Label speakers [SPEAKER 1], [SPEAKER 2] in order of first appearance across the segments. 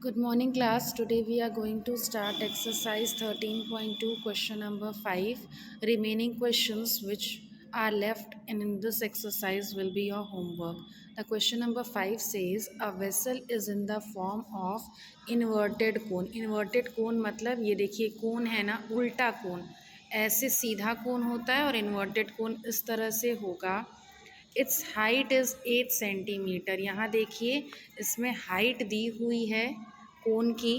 [SPEAKER 1] Good morning, class. Today we are going to start exercise 13.2, question number 5. Remaining questions which are left in this exercise will be your homework. The question number 5 says a vessel is in the form of inverted cone. Inverted cone मतलब ये देखिए कोन है ना, उल्टा कोन. ऐसे सीधा कोन होता है और इन्वर्टेड कोन इस तरह से होगा. It's height is 8 centimetre. यहाँ देखिए इसमें हाइट दी हुई है कोन की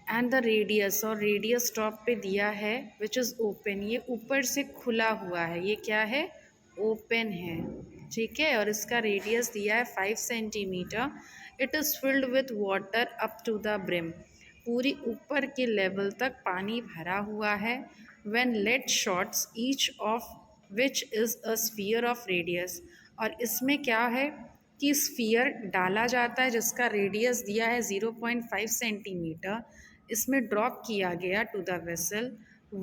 [SPEAKER 1] एंड द रेडियस, और रेडियस टॉप पे दिया है विच इज़ ओपन. ये ऊपर से खुला हुआ है, ये क्या है, ओपन है. ठीक है, और इसका रेडियस दिया है 5 centimetre. It is filled with water up to the brim. पूरी ऊपर के लेवल तक पानी भरा हुआ है. When lead shots each of which is a sphere of radius. और इसमें क्या है कि स्फीयर डाला जाता है जिसका रेडियस दिया है 0.5 सेंटीमीटर. इसमें ड्रॉप किया गया to the vessel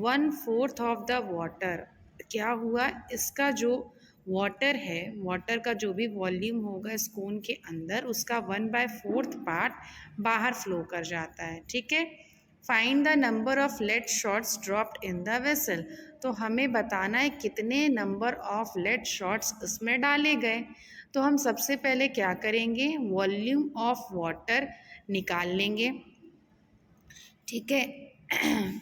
[SPEAKER 1] 1/4 of the water. क्या हुआ, इसका जो वाटर है, वाटर का जो भी वॉल्यूम होगा इस कोन के अंदर, उसका 1/4 पार्ट बाहर फ्लो कर जाता है. ठीक है, find the number of lead shots dropped in the vessel. तो हमें बताना है कितने नंबर ऑफ लेड शॉट्स इसमें डाले गए. तो हम सबसे पहले क्या करेंगे, वॉल्यूम ऑफ वाटर निकाल लेंगे. ठीक है,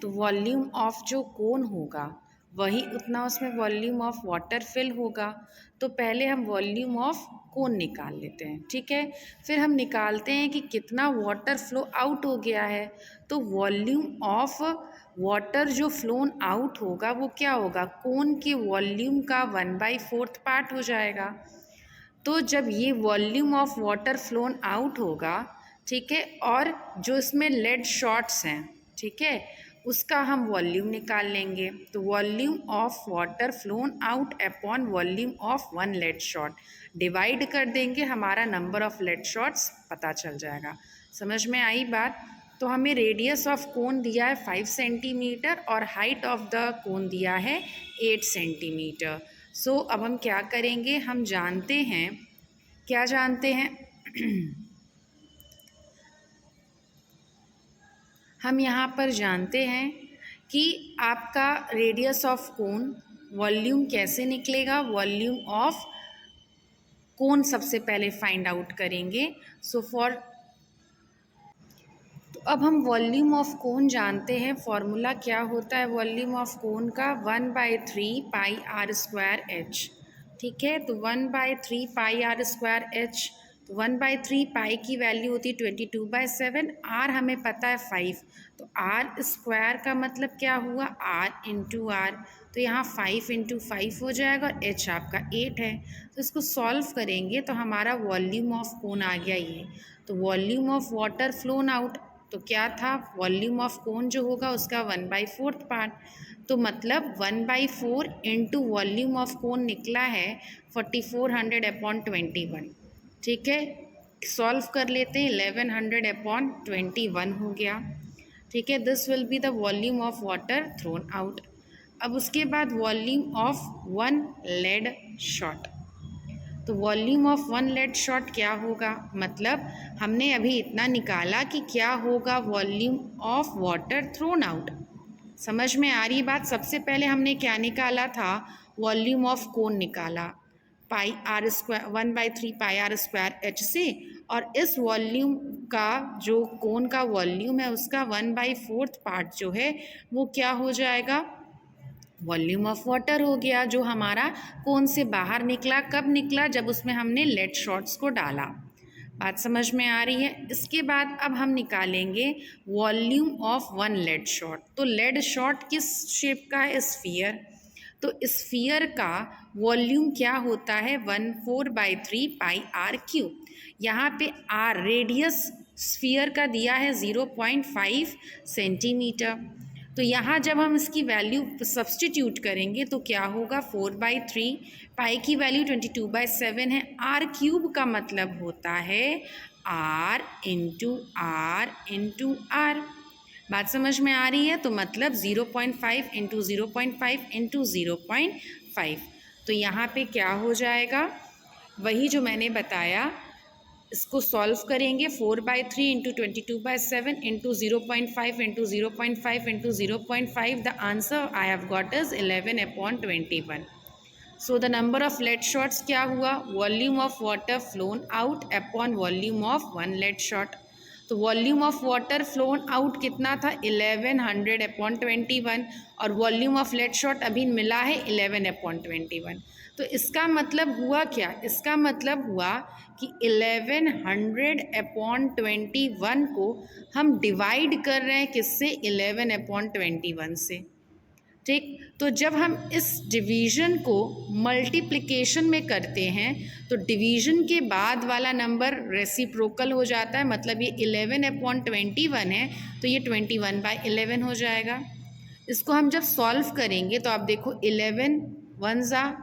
[SPEAKER 1] तो वॉल्यूम ऑफ जो कोन होगा वही उतना उसमें वॉल्यूम ऑफ वाटर फिल होगा. तो पहले हम वॉल्यूम ऑफ कोन निकाल लेते हैं. ठीक है, फिर हम निकालते हैं कि कितना वाटर फ्लो आउट हो गया है. तो वॉल्यूम ऑफ वाटर जो फ्लोन आउट होगा वो क्या होगा, कोन के वॉल्यूम का 1/4 पार्ट हो जाएगा. तो जब ये volume of water flown out होगा, ठीक है, और जो इसमें लेड शॉट्स हैं, ठीक है, उसका हम वॉल्यूम निकाल लेंगे. तो volume of water flown out upon volume of 1 lead shot divide कर देंगे, हमारा नंबर ऑफ लेड शॉट्स पता चल जाएगा. समझ में आई बात. तो हमें रेडियस ऑफ कोन दिया है 5 सेंटीमीटर और हाइट ऑफ द कोन दिया है 8 सेंटीमीटर. सो अब हम क्या करेंगे, हम जानते हैं, क्या जानते हैं हम यहाँ पर जानते हैं कि आपका रेडियस ऑफ कोन वॉल्यूम कैसे निकलेगा. वॉल्यूम ऑफ कोन सबसे पहले फाइंड आउट करेंगे. सो तो अब हम वॉल्यूम ऑफ कोन जानते हैं. फॉर्मूला क्या होता है वॉल्यूम ऑफ कोन का, 1/3 पाई आर स्क्वायर एच. ठीक है, तो 1/3 पाई आर स्क्वायर एच. तो 1/3 पाई की वैल्यू होती है 22/7. आर हमें पता है 5. तो आर स्क्वायर का मतलब क्या हुआ, आर इंटू आर. तो यहाँ 5 इंटू 5 हो जाएगा और एच आपका 8 है. तो इसको सॉल्व करेंगे तो हमारा वॉल्यूम ऑफ कोन आ गया ये. तो volume of water flown out, तो क्या था, वॉल्यूम ऑफ कोन जो होगा उसका 1/4 पार्ट. तो मतलब 1/4 इंटू वॉल्यूम ऑफ कोन निकला है 4400/21. ठीक है, सॉल्व कर लेते हैं, 1100/21 हो गया. ठीक है, this will be the volume of water thrown out. अब उसके बाद वॉल्यूम ऑफ 1 लेड शॉट. तो वॉल्यूम ऑफ 1 लेड शॉट क्या होगा, मतलब हमने अभी इतना निकाला कि क्या होगा volume of water thrown out. समझ में आ रही बात. सबसे पहले हमने क्या निकाला था, वॉल्यूम ऑफ कोन निकाला, pi r square 1/3 pi r square h से. और इस वॉल्यूम का जो कोन का वॉल्यूम है उसका 1/4 पार्ट जो है वो क्या हो जाएगा, वॉल्यूम ऑफ वाटर हो गया, जो हमारा कोन से बाहर निकला. कब निकला, जब उसमें हमने लेड शॉट्स को डाला. बात समझ में आ रही है. इसके बाद अब हम निकालेंगे वॉल्यूम ऑफ 1 लेड शॉट. तो लेड शॉट किस शेप का है, स्फीयर. तो स्फीयर का वॉल्यूम क्या होता है, 1/4/3 पाई आर क्यूब. यहाँ पे आर रेडियस स्फीयर का दिया है 0.5 सेंटीमीटर. तो यहाँ जब हम इसकी वैल्यू सब्सटीट्यूट करेंगे तो क्या होगा, 4/3, पाई की वैल्यू 22/7 है. आर क्यूब का मतलब होता है r into r into r. बात समझ में आ रही है. तो मतलब 0.5 इंटू 0.5 इंटू 0.5. तो यहाँ पे क्या हो जाएगा, वही जो मैंने बताया, इसको सॉल्व करेंगे 4/3 into 22/7 into 0.5 into 0.5 into 0.5 the answer I have got is 11/21. So the number of lead shots क्या हुआ, volume of water flown out upon volume of one lead shot. तो volume of water flown out कितना था 1100/21 और volume of lead shot अभी मिला है 11/21. तो इसका मतलब हुआ क्या, इसका मतलब हुआ कि 1100/21 को हम डिवाइड कर रहे हैं किससे, 11/21 से. ठीक, तो जब हम इस डिवीज़न को मल्टीप्लिकेशन में करते हैं तो डिवीज़न के बाद वाला नंबर रेसिप्रोकल हो जाता है, मतलब ये 11/21 है तो ये 21/11 हो जाएगा. इसको हम जब सॉल्व करेंगे तो आप देखो 11 1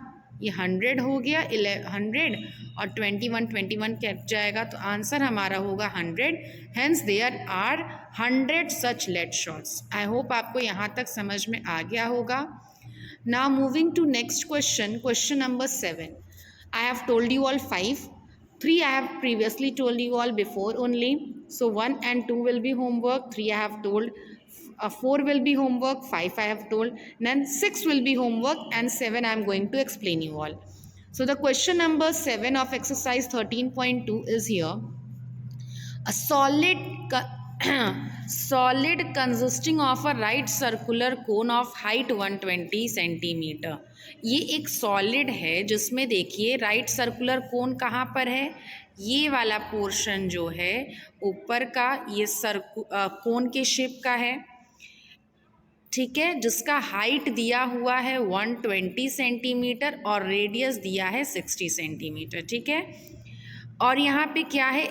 [SPEAKER 1] ये 100 हो गया, 100 और 21 कट जाएगा तो आंसर हमारा होगा 100. Hence there are 100 such lead shots. I hope आपको यहाँ तक समझ में आ गया होगा. Now moving to next question, question number 7. I have told you all 5. 3 I have previously told you all before only. So 1 and 2 will be homework, 3 I have told, 4 will be homework, 5 I have told, then 6 will be homework and 7 I am going to explain you all. So the question number 7 of exercise 13.2 is here. A solid consisting of a right circular cone of height 120 centimeter. ये एक solid है जिसमें देखिए right circular cone कहाँ पर है, ये वाला पोर्शन जो है ऊपर का ये कोन के शेप का है. ठीक है, जिसका हाइट दिया हुआ है 120 सेंटीमीटर और रेडियस दिया है 60 सेंटीमीटर. ठीक है, और यहाँ पे क्या है,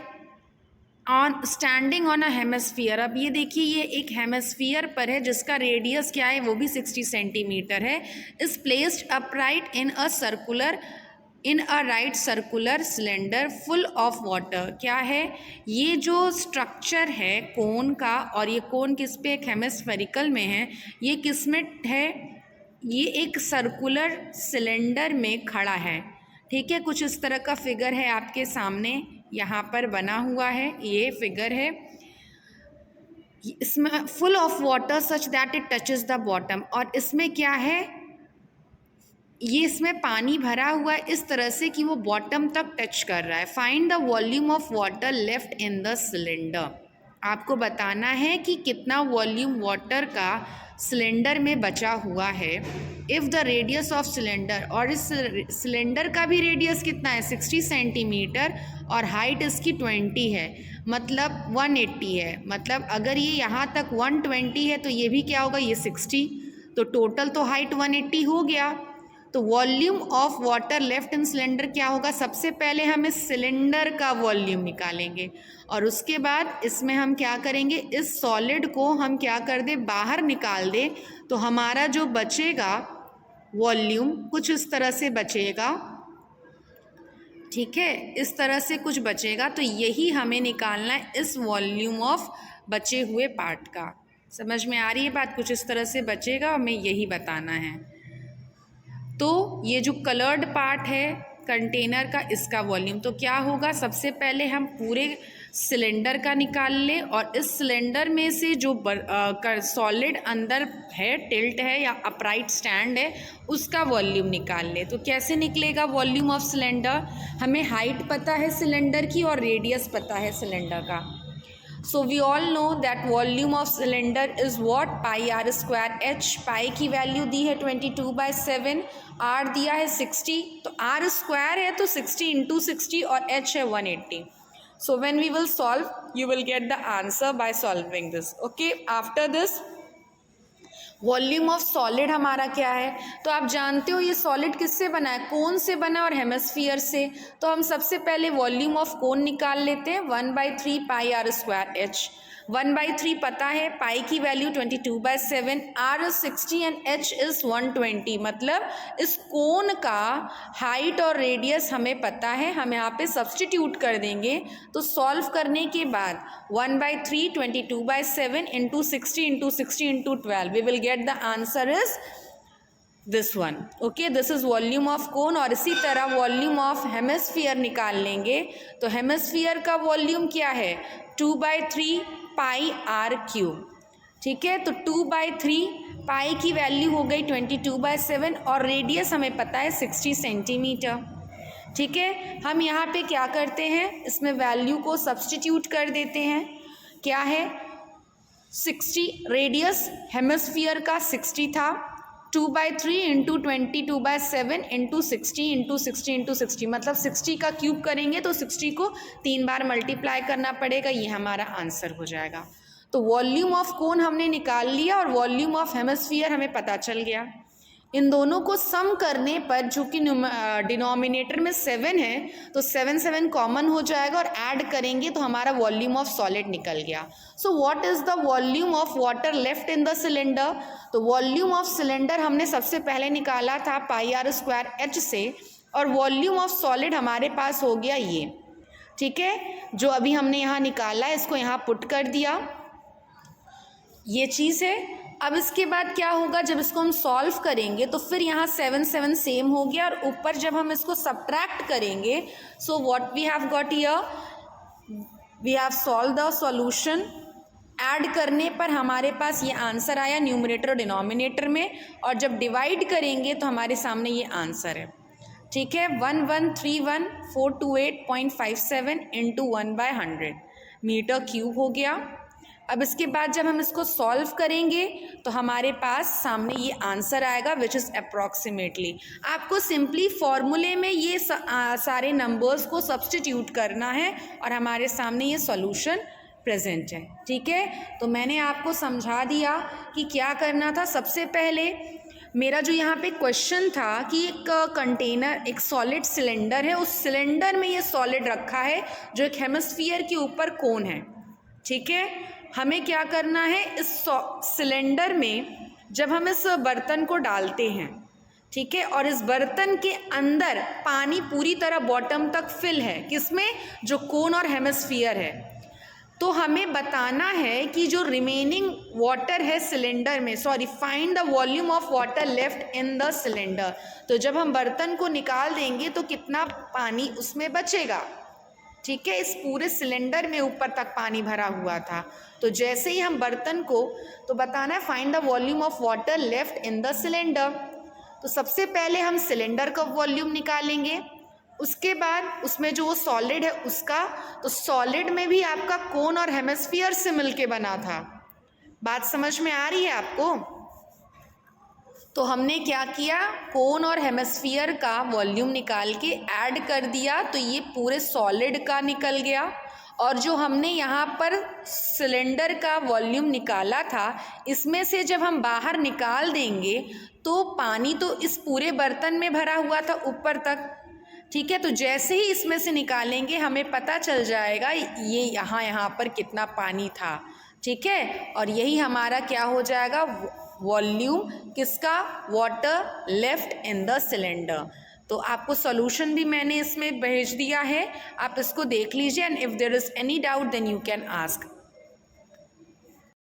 [SPEAKER 1] स्टैंडिंग ऑन अ हेमिस्फीयर. अब ये देखिए ये एक हेमिस्फीयर पर है जिसका रेडियस क्या है, वो भी 60 सेंटीमीटर है. Is placed upright in a right circular cylinder full of water. क्या है, ये जो स्ट्रक्चर है कोन का, और ये कोन किस पे, एक हेमिस्फेरिकल में है, ये किस में है, ये एक सर्कुलर सिलेंडर में खड़ा है. ठीक है, कुछ इस तरह का फिगर है आपके सामने यहाँ पर बना हुआ है, ये फिगर है. इसमें full of water such that it touches the bottom, और इसमें क्या है, ये इसमें पानी भरा हुआ है इस तरह से कि वो बॉटम तक टच कर रहा है. Find the volume of water left in the cylinder. आपको बताना है कि कितना वॉल्यूम वाटर का सिलेंडर में बचा हुआ है. If the radius of cylinder, और इस सिलेंडर का भी रेडियस कितना है 60 सेंटीमीटर और हाइट इसकी 20 है, मतलब 180 है. मतलब अगर ये यहाँ तक 120 है तो ये भी क्या होगा, ये 60, तो टोटल तो हाइट 180 हो गया. तो volume of water left in cylinder क्या होगा, सबसे पहले हम इस सिलेंडर का वॉल्यूम निकालेंगे और उसके बाद इसमें हम क्या करेंगे, इस सॉलिड को हम क्या कर दे, बाहर निकाल दे. तो हमारा जो बचेगा वॉल्यूम कुछ इस तरह से बचेगा. ठीक है, इस तरह से कुछ बचेगा. तो यही हमें निकालना है इस वॉल्यूम ऑफ बचे हुए पार्ट का. समझ में आ रही है बात, कुछ इस तरह से बचेगा, हमें यही बताना है. तो ये जो कलर्ड पार्ट है कंटेनर का, इसका वॉल्यूम तो क्या होगा, सबसे पहले हम पूरे सिलेंडर का निकाल लें और इस सिलेंडर में से जो सॉलिड अंदर है, टिल्ट है या अपराइट स्टैंड है, उसका वॉल्यूम निकाल लें. तो कैसे निकलेगा वॉल्यूम ऑफ सिलेंडर, हमें हाइट पता है सिलेंडर की और रेडियस पता है सिलेंडर का. So we all know that volume of cylinder is what, pi r square h. पाई की वैल्यू दी है 22/7, आर दिया है 60, तो आर स्क्वायर है तो 60 इंटू 60 और एच है 180. So when we will solve, you will get the answer by solving this. Okay, after this volume of solid हमारा क्या है, तो आप जानते हो ये सॉलिड किससे बना है, कोन से बना है और हेमिस्फीयर से. तो हम सबसे पहले वॉल्यूम ऑफ कोन निकाल लेते हैं. 1/3 पाई आर स्क्वायर एच. 1/3 पता है, पाई की value 22/7, r is 60 and h is 120. मतलब इस कोन का हाइट और रेडियस हमें पता है, हम यहाँ पे सब्सटीट्यूट कर देंगे. तो सॉल्व करने के बाद 1/3 22/7 into 60 into 60 into 12, we will get the answer is this one. Okay, this is volume of cone. और इसी तरह वॉल्यूम ऑफ हेमिस्फीयर निकाल लेंगे तो हेमिस्फीयर का वॉल्यूम क्या है, 2/3 पाई आर क्यूब। ठीक है, तो 2/3 पाई की वैल्यू हो गई 22/7 और रेडियस हमें पता है 60 सेंटीमीटर। ठीक है, हम यहाँ पे क्या करते हैं, इसमें वैल्यू को सब्स्टिट्यूट कर देते हैं। क्या है, 60, रेडियस हेमिस्फीयर का 60 था, 2/3 इंटू 22/7 इंटू 60 इंटू 60 इंटू 60, मतलब 60 का क्यूब करेंगे तो 60 को 3 बार मल्टीप्लाई करना पड़ेगा, ये हमारा आंसर हो जाएगा। तो वॉल्यूम ऑफ कोन हमने निकाल लिया और वॉल्यूम ऑफ हेमिस्फीयर हमें पता चल गया। इन दोनों को सम करने पर, जो कि डिनोमिनेटर में 7 है तो 7 कॉमन हो जाएगा और ऐड करेंगे तो हमारा वॉल्यूम ऑफ सॉलिड निकल गया। So what is the volume of water left in the cylinder. तो वॉल्यूम ऑफ सिलेंडर हमने सबसे पहले निकाला था πr² से, और वॉल्यूम ऑफ सॉलिड हमारे पास हो गया ये। ठीक है, जो अभी हमने यहाँ निकाला है इसको यहाँ पुट कर दिया, ये चीज़ है। अब इसके बाद क्या होगा, जब इसको हम सॉल्व करेंगे तो फिर यहाँ 7 सेम हो गया, और ऊपर जब हम इसको सब्ट्रैक्ट करेंगे, so what we have got here, we have solve the solution. Add करने पर हमारे पास ये आंसर आया न्यूमरेटर और डिनोमिनेटर में, और जब डिवाइड करेंगे तो हमारे सामने ये आंसर है। ठीक है, 1131428.57 इंटू 1/100 मीटर क्यूब हो गया। अब इसके बाद जब हम इसको सॉल्व करेंगे तो हमारे पास सामने ये आंसर आएगा विच इज़ अप्रॉक्सीमेटली। आपको सिंपली फॉर्मूले में ये सारे नंबर्स को सब्स्टिट्यूट करना है और हमारे सामने ये सॉल्यूशन प्रेजेंट है। ठीक है, तो मैंने आपको समझा दिया कि क्या करना था। सबसे पहले मेरा जो यहाँ पे क्वेश्चन था कि एक कंटेनर, एक सॉलिड सिलेंडर है, उस सिलेंडर में ये सॉलिड रखा है जो एक हेमिस्फीयर के ऊपर कोन है। ठीक है, हमें क्या करना है, इस सिलेंडर में जब हम इस बर्तन को डालते हैं, ठीक है, और इस बर्तन के अंदर पानी पूरी तरह बॉटम तक फिल है, किसमें, जो कोन और हेमिस्फीयर है, तो हमें बताना है कि जो रिमेनिंग वाटर है सिलेंडर में, sorry, find the volume of water left in the cylinder. तो जब हम बर्तन को निकाल देंगे तो कितना पानी उसमें बचेगा। ठीक है, इस पूरे सिलेंडर में ऊपर तक पानी भरा हुआ था, तो जैसे ही हम बर्तन को, तो बताना है find the volume of water left in the cylinder. तो सबसे पहले हम सिलेंडर का वॉल्यूम निकालेंगे, उसके बाद उसमें जो वो सॉलिड है उसका, तो सॉलिड में भी आपका कोन और हेमिस्फीयर से मिलके बना था। बात समझ में आ रही है आपको। तो हमने क्या किया, कोन और हेमिस्फीयर का वॉल्यूम निकाल के ऐड कर दिया, तो ये पूरे सॉलिड का निकल गया। और जो हमने यहाँ पर सिलेंडर का वॉल्यूम निकाला था, इसमें से जब हम बाहर निकाल देंगे तो पानी तो इस पूरे बर्तन में भरा हुआ था ऊपर तक। ठीक है, तो जैसे ही इसमें से निकालेंगे हमें पता चल जाएगा ये यहाँ पर कितना पानी था। ठीक है, और यही हमारा क्या हो जाएगा, वॉल्यूम किसका, water left in the cylinder. तो आपको सॉल्यूशन भी मैंने इसमें भेज दिया है, आप इसको देख लीजिए, and if there is any doubt then you can ask.